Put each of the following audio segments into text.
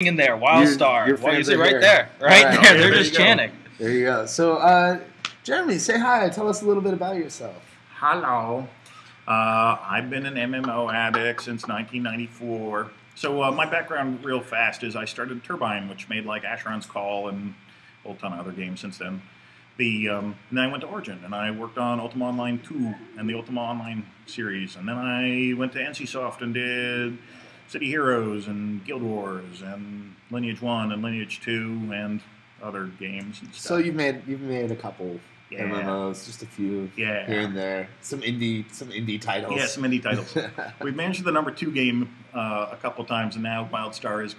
in there, WildStar. Your Well, you fans see are right here. there, right All right. there. Okay, They're there just you go. chanting. There you go. So, Jeremy, say hi. Tell us a little bit about yourself. Hello. I've been an MMO addict since 1994. So my background real fast is I started Turbine, which made like Asheron's Call and a whole ton of other games since then. And then I went to Origin, and I worked on Ultima Online 2 and the Ultima Online series. And then I went to NCSoft and did City Heroes and Guild Wars and Lineage 1 and Lineage 2 and other games and stuff. So you've made a couple Yeah. MMOs, just a few Yeah. here and there. Some indie titles. Yeah, some indie titles. We've managed the number 2 game a couple times, and now WildStar is,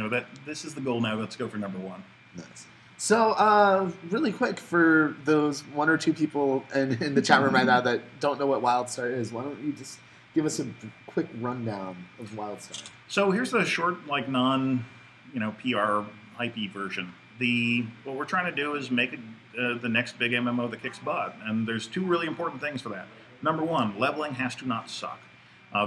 that this is the goal now. Let's go for number 1. Nice. So, really quick, for those 1 or 2 people in the chat room right now that don't know what WildStar is, why don't you just give us a quick rundown of WildStar? So here's the short, like PR hypey version. What we're trying to do is make the next big MMO that kicks butt, and there's 2 really important things for that. Number 1, leveling has to not suck.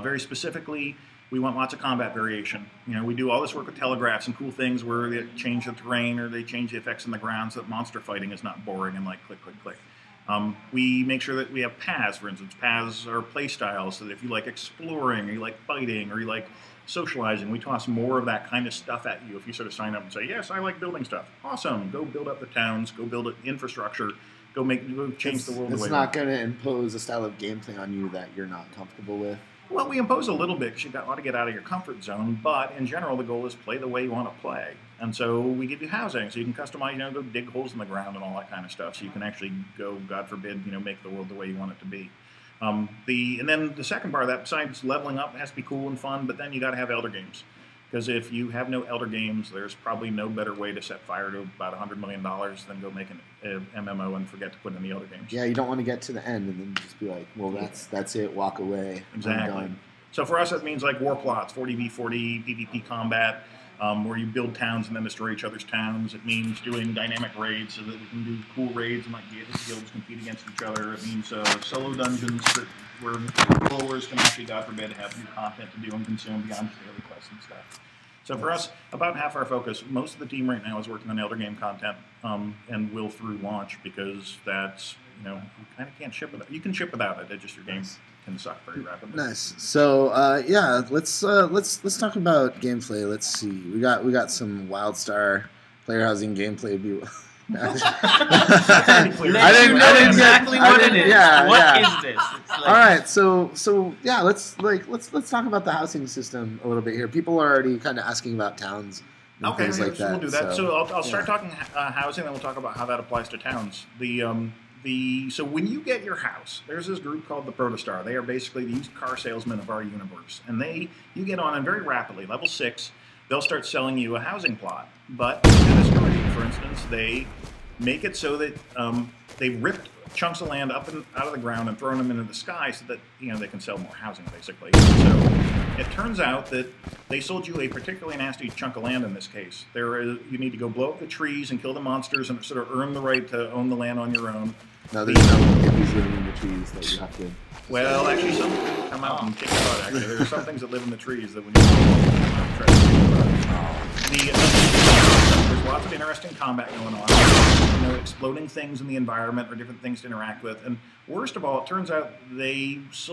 Very specifically, we want lots of combat variation. We do all this work with telegraphs and cool things where they change the terrain or they change the effects on the ground so that monster fighting is not boring and like click, click, click. We make sure that we have paths, for instance. Paths are play styles, so that if you like exploring, or you like fighting, or you like socializing, we toss more of that kind of stuff at you if you sort of sign up and say, yes, I like building stuff. Awesome. Go build up the towns, go build infrastructure, go change the world. It's not going to impose a style of gameplay on you that you're not comfortable with. Well, we impose a little bit because you ought to get out of your comfort zone, but in general, the goal is play the way you want to play. And so we give you housing, so you can customize, go dig holes in the ground and all that kind of stuff, so you can actually go, God forbid, make the world the way you want it to be. And then the second part of that, besides leveling up, has to be cool and fun, but then you got to have Elder games. Because if you have no Elder games, there's probably no better way to set fire to about $100 million than go make an MMO and forget to put in the Elder games. Yeah, you don't want to get to the end and then just be like, well, that's it, walk away. Exactly. So for us, that means like war plots, 40v40, PvP combat, where you build towns and then destroy each other's towns. It means doing dynamic raids so that we can do cool raids and like guilds compete against each other. It means solo dungeons where followers can actually, God forbid, have new content to do and consume beyond just daily quests and stuff. So for us, about half our focus, most of the team right now is working on Elder Game content and will through launch, because that's, you kind of can't ship without it. You can ship without it, just your game can suck very rapidly. Nice. So yeah, let's talk about gameplay. Let's see. We got some WildStar player housing gameplay. I didn't know exactly what it is. Yeah, What is this? It's like, all right, so yeah, let's talk about the housing system a little bit here. People are already kind of asking about towns and things like that. We'll do that. So I'll start talking housing, then we'll talk about how that applies to towns. So when you get your house, there's this group called the Protostar. They are basically the used car salesmen of our universe, and you get on, and very rapidly, level 6, they'll start selling you a housing plot. But in this story, for instance, they make it so that they ripped chunks of land up and out of the ground and thrown them into the sky so that they can sell more housing, basically. So it turns out that they sold you a particularly nasty chunk of land in this case. You need to go blow up the trees and kill the monsters and sort of earn the right to own the land on your own. No, there's no hippies living in the trees that you have to. Well, actually, some come out and kick your butt. Actually, there are some things that live in the trees that when you come out and try to kick your butt. There's lots of interesting combat going on. Exploding things in the environment or different things to interact with. And worst of all, it turns out this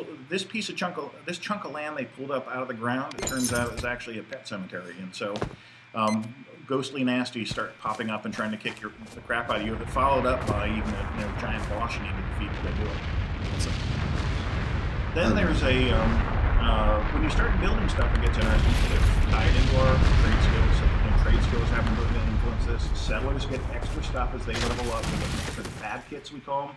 chunk of land they pulled up out of the ground, it turns out is actually a pet cemetery. And so ghostly nasties start popping up and trying to kick the crap out of you. If it followed up by even a giant boss you need to defeat, they do it. So, then there's when you start building stuff, it gets interesting. It's tied into our trade skills. Trade skills have a really influence this. Settlers get extra stuff as they level up. They get extra fab kits, we call them.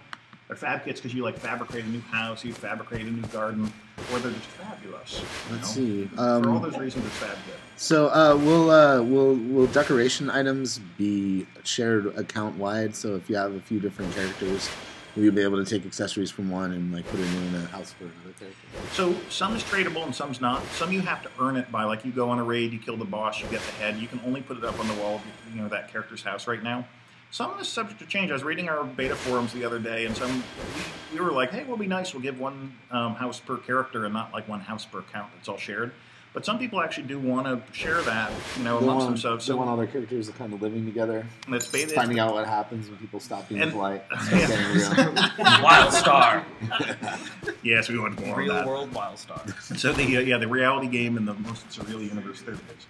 They're fab kits because you fabricate a new house, you fabricate a new garden, or they're just fabulous. Let's see. For all those reasons, it's fab kit. So will decoration items be shared account wide? So if you have a few different characters, will you be able to take accessories from one and put it in a house for another character? So some is tradable and some's not. Some you have to earn it by, you go on a raid, you kill the boss, you get the head. You can only put it up on the wall of that character's house right now. Some is subject to change. I was reading our beta forums the other day, and we were like, hey, it'll be nice. We'll give one house per character and not one house per account that's all shared. But some people actually do want to share that, They amongst want, themselves. they So want all their characters to kind of living together, let's finding out what happens when people stop being And- polite and start getting real. WildStar. Yes, we want more on Real that. world WildStar. So the reality game in the most surreal universe there is.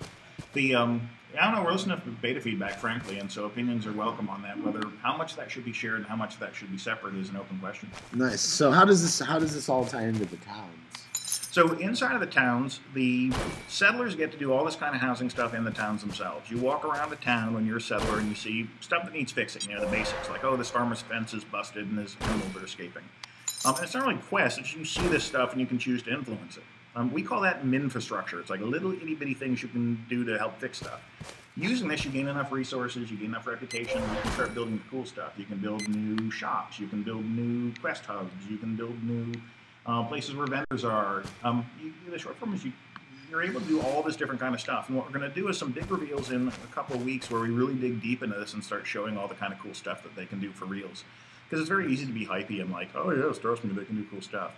I don't know, we're listening to beta feedback, frankly, and so opinions are welcome on that. Whether how much that should be shared and how much that should be separate is an open question. Nice. So how does this all tie into the towns? So inside of the towns, the settlers get to do all this kind of housing stuff in the towns themselves. You walk around the town when you're a settler and you see stuff that needs fixing, the basics, like, oh, this farmer's fence is busted and there's animals that are escaping. And it's not really quests, it's you see this stuff and you can choose to influence it. We call that minfrastructure. It's like little itty-bitty things you can do to help fix stuff. Using this, you gain enough resources, you gain enough reputation, you can start building the cool stuff. You can build new shops, you can build new quest hubs, you can build new places where vendors are. The short form is you're able to do all this different kind of stuff. And what we're going to do is some big reveals in a couple of weeks where we really dig deep into this and start showing all the kind of cool stuff that they can do for reals. Because it's very easy to be hypey and like, oh yes, trust me, they can do cool stuff.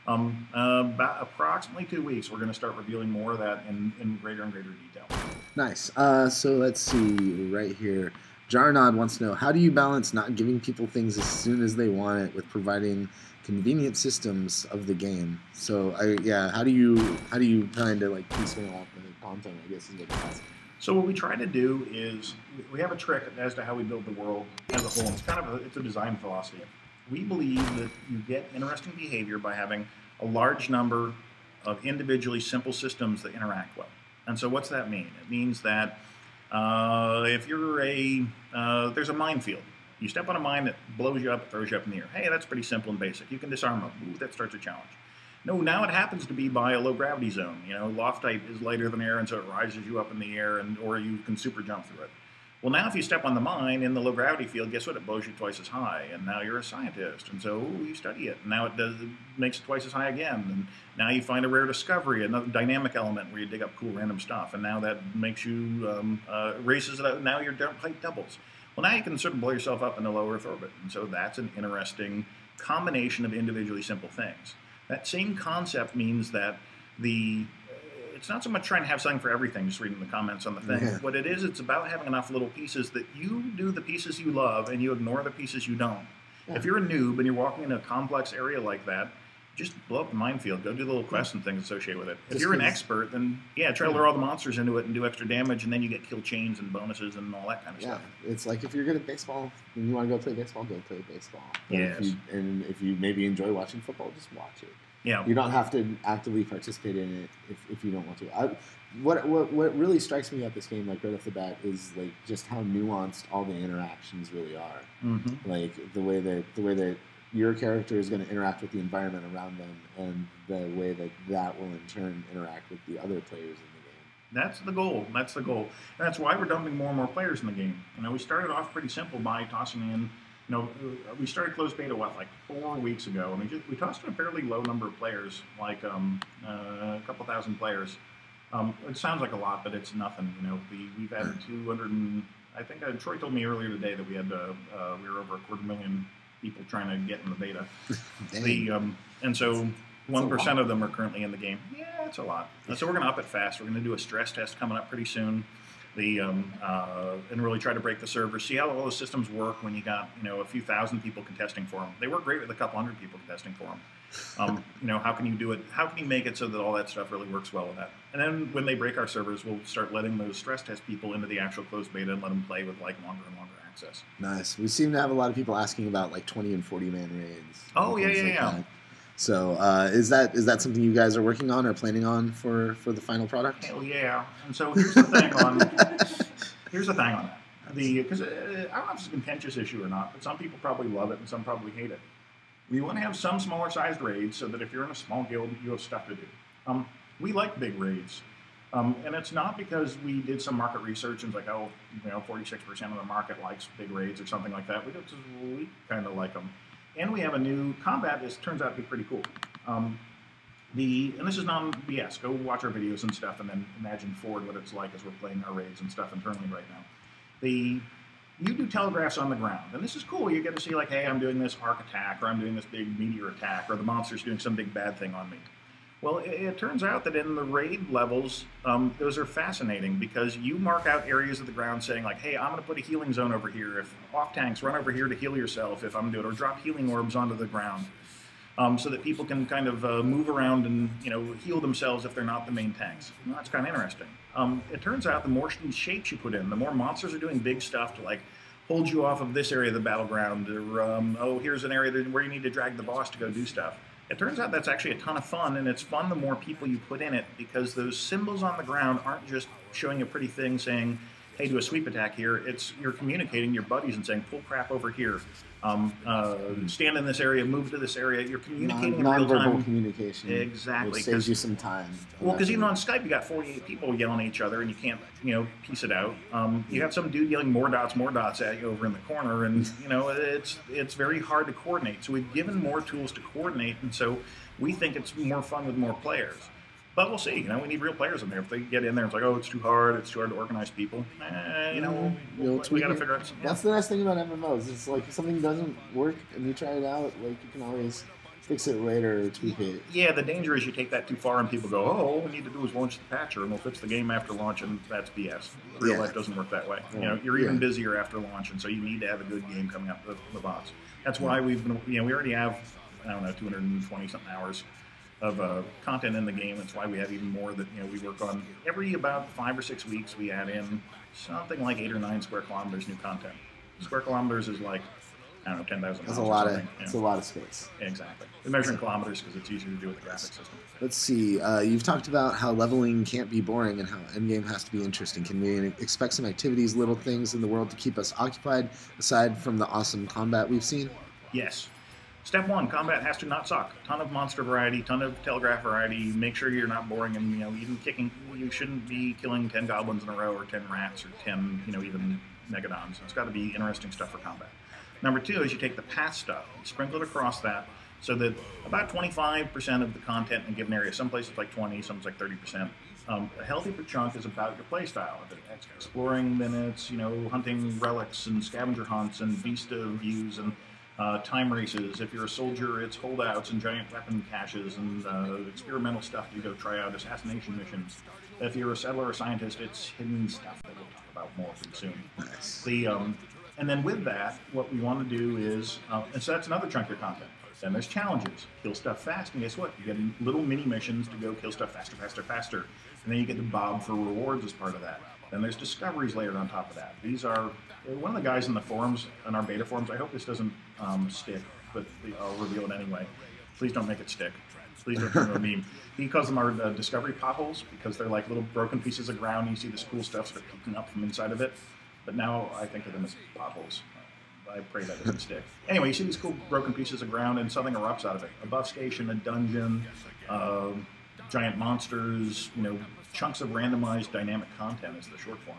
About approximately 2 weeks, we're going to start revealing more of that in greater and greater detail. Nice. So let's see right here. Jarnod wants to know, how do you balance not giving people things as soon as they want it with providing convenient systems of the game? So how do you kind of like piecemeal out the content, I guess is what you're asking. So what we try to do is we have a trick as to how we build the world as a whole. It's kind of it's a design philosophy. We believe that you get interesting behavior by having a large number of individually simple systems that interact well. And so what's that mean? It means that if you're there's a minefield. You step on a mine that blows you up, throws you up in the air. Hey, that's pretty simple and basic. You can disarm them. Ooh, that starts a challenge. No, now it happens to be by a low gravity zone. Loftite is lighter than air, and so it rises you up in the air, or you can super jump through it. Well, now if you step on the mine in the low gravity field, guess what? It blows you twice as high, and now you're a scientist, and so you study it. And now it makes it twice as high again, and now you find a rare discovery, another dynamic element where you dig up cool random stuff, and now that makes you races it out. Now your plate doubles. Well, now you can sort of blow yourself up in the low Earth orbit, and so that's an interesting combination of individually simple things. That same concept means that it's not so much trying to have something for everything, just reading the comments on the thing. Yeah. What it is, it's about having enough little pieces that you do the pieces you love and you ignore the pieces you don't. Yeah. If you're a noob and you're walking in a complex area like that, just blow up the minefield. Go do the little quests and things associated with it. If you're an expert, then try to lure all the monsters into it and do extra damage, and then you get kill chains and bonuses and all that kind of stuff. It's like if you're good at baseball and you want to go play baseball, go play baseball. Yes. If you maybe enjoy watching football, just watch it. Yeah. You don't have to actively participate in it if you don't want to. What really strikes me about this game, like right off the bat, is like just how nuanced all the interactions really are. Mm-hmm. Like the way that your character is going to interact with the environment around them, and the way that will in turn interact with the other players in the game. That's the goal. That's the goal, and that's why we're dumping more and more players in the game. We started off pretty simple by tossing in. We started closed beta, like 4 weeks ago, and we tossed in a fairly low number of players, like a couple thousand players. It sounds like a lot, but it's nothing. We've added 200, and I think Troy told me earlier today that we had we were over 250,000 people trying to get in the beta. And so 1% of them are currently in the game. Yeah, it's a lot. So we're going to up it fast. We're going to do a stress test coming up pretty soon. And really try to break the server, see how all the systems work when you got a few thousand people contesting for them. They work great with a couple hundred people contesting for them. How can you do it? How can you make it so that all that stuff really works well with that? And then when they break our servers, we'll start letting those stress test people into the actual closed beta and let them play with longer and longer access. Nice. We seem to have a lot of people asking about 20 and 40 man raids. Oh yeah. That. So is that something you guys are working on or planning on for the final product? Hell yeah! And so here's the thing on that. Because I don't know if it's a contentious issue or not, but some people probably love it and some probably hate it. We want to have some smaller sized raids so that if you're in a small guild, you have stuff to do. We like big raids. And it's not because we did some market research and it's like, 46% of the market likes big raids or something like that. We kind of like them. And we have a new combat that turns out to be pretty cool. And this is non-BS. Go watch our videos and stuff and then imagine forward what it's like as we're playing our raids and stuff internally right now. You do telegraphs on the ground. And this is cool. You get to see hey, I'm doing this arc attack, or I'm doing this big meteor attack, or the monster's doing some big bad thing on me. Well, it turns out that in the raid levels, those are fascinating because you mark out areas of the ground saying like, hey, I'm going to put a healing zone over here. If off tanks, run over here to heal yourself if I'm going to do it, or drop healing orbs onto the ground. So that people can kind of move around and heal themselves if they're not the main tanks. Well, that's kind of interesting. It turns out the more shapes you put in, the more monsters are doing big stuff to like hold you off of this area of the battleground, or oh, here's an area where you need to drag the boss to go do stuff. It turns out that's actually a ton of fun, and it's fun the more people you put in it, because those symbols on the ground aren't just showing a pretty thing saying, hey, do a sweep attack here. You're communicating to your buddies and saying, pull crap over here. Stand in this area, move to this area. You're communicating in real time. Nonverbal communication. Exactly. Which saves you some time. Well, because even on Skype, you got 48 people yelling at each other, and you can't, piece it out. You got some dude yelling more dots at you over in the corner, and it's very hard to coordinate. So we've given more tools to coordinate, and so we think it's more fun with more players. But we'll see. We need real players in there. If they get in there, it's like, oh, it's too hard to organize people. We got to figure out. That's the nice thing about MMOs. It's like if something doesn't work and you try it out, like you can always fix it later or tweak it. Yeah, the danger is you take that too far and people go, oh, all we need to do is launch the patcher and we'll fix the game after launch, and that's BS. Real life doesn't work that way. You're even busier after launch, and so you need to have a good game coming up with the bots. That's why we've been, we already have, 220 something hours of content in the game. That's why we have even more that we work on. Every about 5 or 6 weeks we add in something like 8 or 9 square kilometers new content. Square kilometers is like, 10,000 miles. That's a lot of it's a lot of space. Exactly. We measure in kilometers because it's easier to do with the graphics system. Let's see. You've talked about how leveling can't be boring and how endgame has to be interesting. Can we expect some activities, little things in the world to keep us occupied aside from the awesome combat we've seen? Yes. Step 1, combat has to not suck. Ton of monster variety, ton of telegraph variety. Make sure you're not boring, and even kicking. You shouldn't be killing 10 goblins in a row, or 10 rats, or 10 even megadons. It's got to be interesting stuff for combat. Number 2 is you take the path stuff, sprinkle it across that, so that about 25% of the content in a given area. Some places like 20, some like 30%. A healthy chunk is about your playstyle. Exploring minutes, hunting relics and scavenger hunts and Vista views and time races. If you're a soldier, it's holdouts and giant weapon caches and experimental stuff you go try out, assassination missions. If you're a settler or scientist, it's hidden stuff that we'll talk about more pretty soon. Nice. And then with that, what we want to do is, and so that's another chunk of your content. Then there's challenges. Kill stuff fast, and guess what? You get little mini missions to go kill stuff faster, faster, faster. And then you get to bob for rewards as part of that. Then there's discoveries layered on top of that. These are, one of the guys in the forums, in our beta forums, I hope this doesn't stick, but I'll reveal it anyway. Please don't make it stick. Please don't turn into a meme. He calls them our discovery potholes because they're like little broken pieces of ground. You see this cool stuff sort of peeking up from inside of it. But now I think of them as potholes. I pray that doesn't stick. Anyway, you see these cool broken pieces of ground and something erupts out of it. A buff station, a dungeon, giant monsters, chunks of randomized dynamic content is the short form.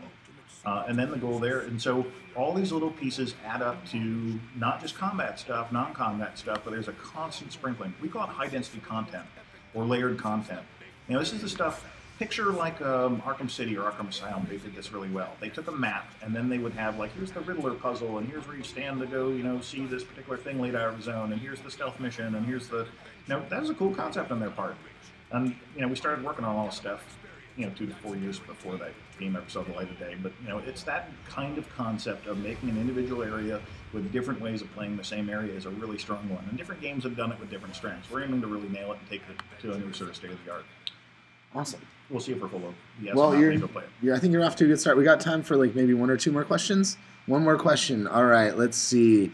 And then the goal there. And so all these little pieces add up to not just combat stuff, non-combat stuff, but there's a constant sprinkling. We call it high-density content or layered content. This is the stuff. Picture like Arkham City or Arkham Asylum. They did this really well. They took a map, and then they would have like, here's the Riddler puzzle, and here's where you stand to go, see this particular thing laid out of the zone, and here's the stealth mission, and here's the, that was a cool concept on their part. And we started working on all this stuff, 2 to 4 years before that game ever saw the light of day. But it's that kind of concept of making an individual area with different ways of playing the same area is a really strong one. And different games have done it with different strengths. We're aiming to really nail it and take it to a new sort of state of the art. Awesome. We'll see if we're full of yes. Well, I think you're off to a good start. We got time for like maybe 1 or 2 more questions. One more question. All right. Let's see.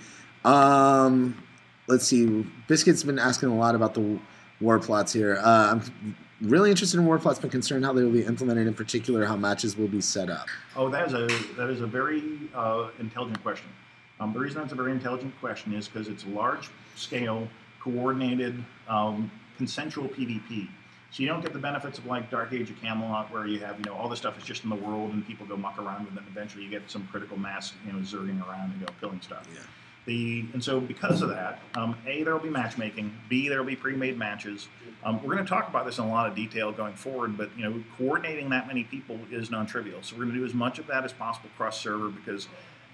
Biscuit's been asking a lot about the war plots here. I'm really interested in war plots, but concerned how they will be implemented. In particular, how matches will be set up. Oh, that is a very intelligent question. The reason that's a very intelligent question is because it's large scale, coordinated, consensual PvP. So you don't get the benefits of like Dark Age of Camelot, where you have all this stuff is just in the world and people go muck around with it. And eventually you get some critical mass, zerging around and killing stuff. Yeah. And so because of that, A, there will be matchmaking. B, there will be pre-made matches. We're going to talk about this in a lot of detail going forward, but coordinating that many people is non-trivial. So we're going to do as much of that as possible cross-server because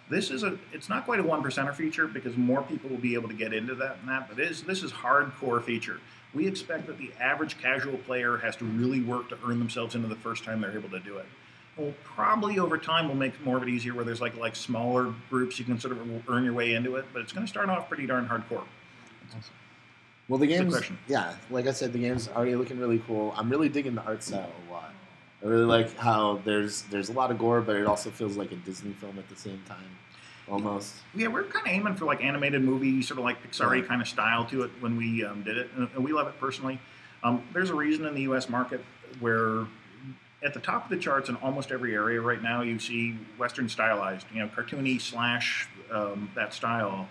It's not quite a 1%er feature because more people will be able to get into that and that, but this is hardcore feature. We expect that the average casual player has to really work to earn themselves into the first time they're able to do it. Well, probably over time we'll make more of it easier where there's like smaller groups you can sort of earn your way into it, but it's going to start off pretty darn hardcore. Awesome. Well, the game's, yeah, like I said, the game's already looking really cool. I'm really digging the art style a lot. I really like how there's a lot of gore, but it also feels like a Disney film at the same time, almost. Yeah, we're kind of aiming for like animated movie, sort of like Pixar-y kind of style to it when we did it, and we love it personally. There's a reason in the U.S. market where at the top of the charts in almost every area right now you see Western stylized, cartoony slash that style,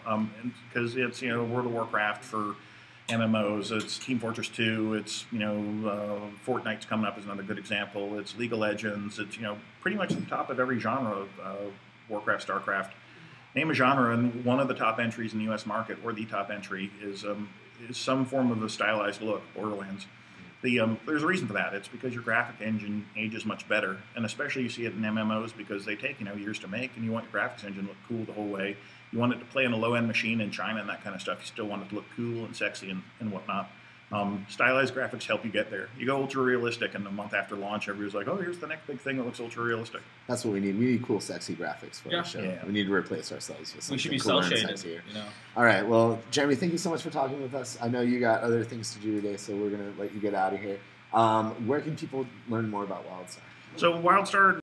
because it's World of Warcraft for MMOs, it's Team Fortress 2, it's Fortnite's coming up as another good example. It's League of Legends. It's pretty much the top of every genre of Warcraft, StarCraft. Name a genre, and one of the top entries in the U.S. market, or the top entry, is some form of a stylized look. Borderlands. There's a reason for that. It's because your graphic engine ages much better, and especially you see it in MMOs because they take years to make, and you want your graphics engine to look cool the whole way. You want it to play on a low-end machine in China and that kind of stuff. You still want it to look cool and sexy and whatnot. Stylized graphics help you get there. You go ultra-realistic, and a month after launch, everybody's like, oh, here's the next big thing that looks ultra-realistic. That's what we need. We need cool, sexy graphics for our show. Yeah. We need to replace ourselves with something we should be cooler and sexier. All right. Well, Jeremy, thank you so much for talking with us. I know you got other things to do today, so we're going to let you get out of here. Where can people learn more about WildStar? So WildStar